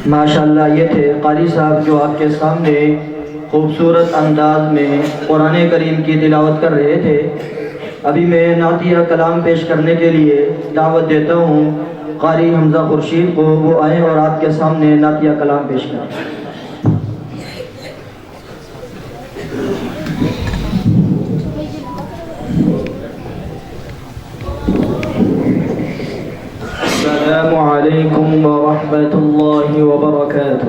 ماشاءاللہ یہ تھے قاری صاحب جو آپ کے سامنے خوبصورت انداز میں قرآن کریم کی تلاوت کر رہے تھے۔ ابھی میں نعتیہ کلام پیش کرنے کے لیے دعوت دیتا ہوں قاری حمزہ خورشید کو، وہ آئیں اور آپ کے سامنے نعتیہ کلام پیش کریں۔ السلام علیکم ورحمۃ اللہ وبرکاتہ۔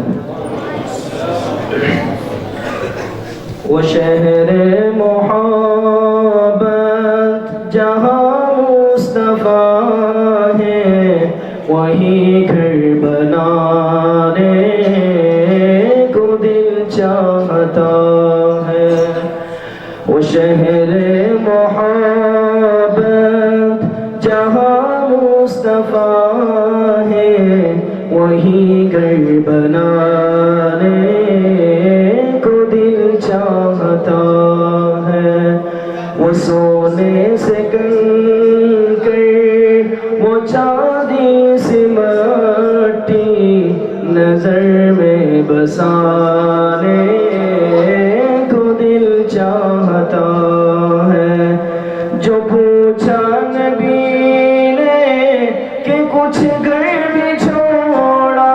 وہ شہر محبت جہاں مصطفیٰ ہے، وہی گھر بنانے کو دل چاہتا ہے۔ وہ شہر محبت جہاں مصطفیٰ ہے، وہی گھر بنانے کو دل چاہتا ہے۔ وہ سونے سے کنکر، وہ چاندی سے مٹی، نظر میں بسانے کو دل چاہتا ہے۔ جو پوچھا نبی نے کہ کچھ گھر بھی چھوڑا،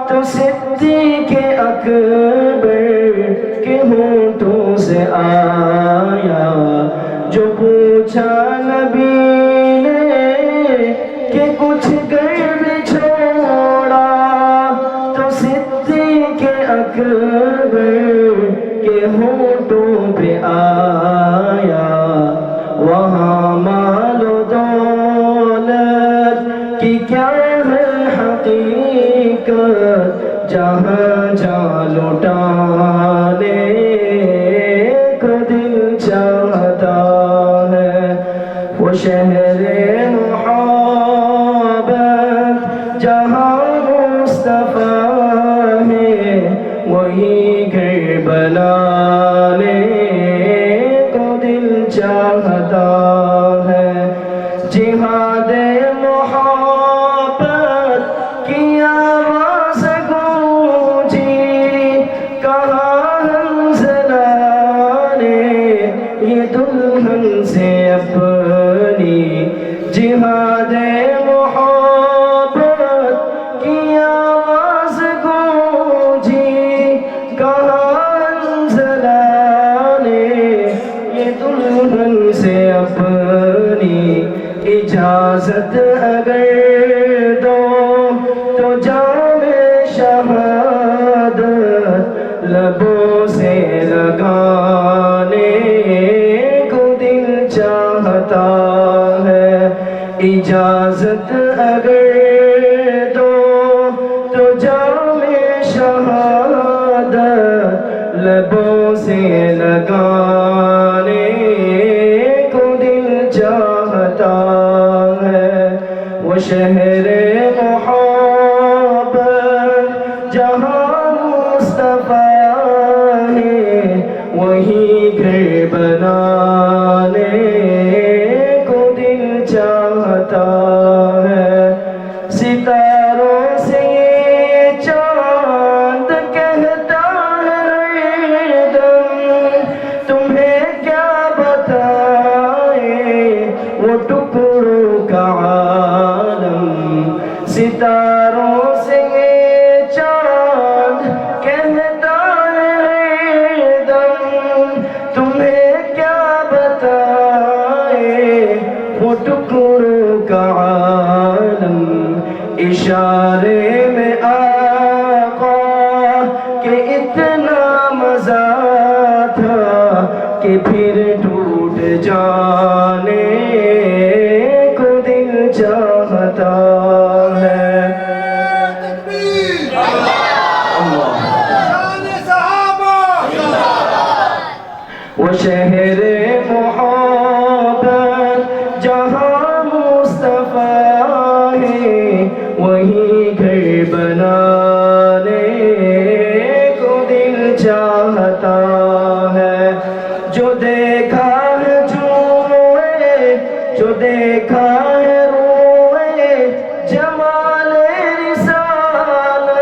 تو صدیق اکبر کے ہونٹوں سے آیا۔ جو پوچھا نبی نے کہ کچھ گھر بھی چھوڑا، تو صدیق اکبر کے ہونٹوں پہ آیا۔ وہاں مال و دولت کی کیا ہے حقیقت، جہاں جہاں لٹانے کو دل چاہتا ہے۔ وہ شہر محبت جہاں مصطفیٰ ہے، وہی گھر بنانے کو دل چاہتا ہے۔ جہاد محبت کی آواز گونجی، کہاں حنظلہ نے یہ دلہن سے اپنی۔ جہاد محبت کی آواز گونجی، کہاں حنظلہ نے یہ دلہن سے اپنی۔ اجازت اگر دو تو جام شہادت لبوں سے لگانے کو دل چاہتا ہے۔ اجازت اگر دو تو جام شہادت لبوں سے لگانے کو دل چاہتا ہے۔ وہ شہر محبت جہاں مصطفیٰ ہے، وہی گھر بنانے کو دل چاہتا ہے۔ ستاروں سے یہ چاند کہتا ہے ہر دم، تمہیں کیا بتائے وہ ٹکڑوں کا عالم۔ ستاروں سے یہ چاند کہتا ہے ہر دم، تمہیں کیا بتائے وہ ٹکڑوں کا عالم۔ اشارے میں آقا کہ اتنا مزہ تھا کہ پھر ٹوٹ جانے کو دل چاہتا ہے۔ وہ شہر محبت جہاں مصطفیٰ ہے، وہی گھر بنانے کو دل چاہتا ہے۔ جو دیکھا ہے جوئے، جو دیکھا ہے روئے، جمال رسالت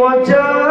وجاء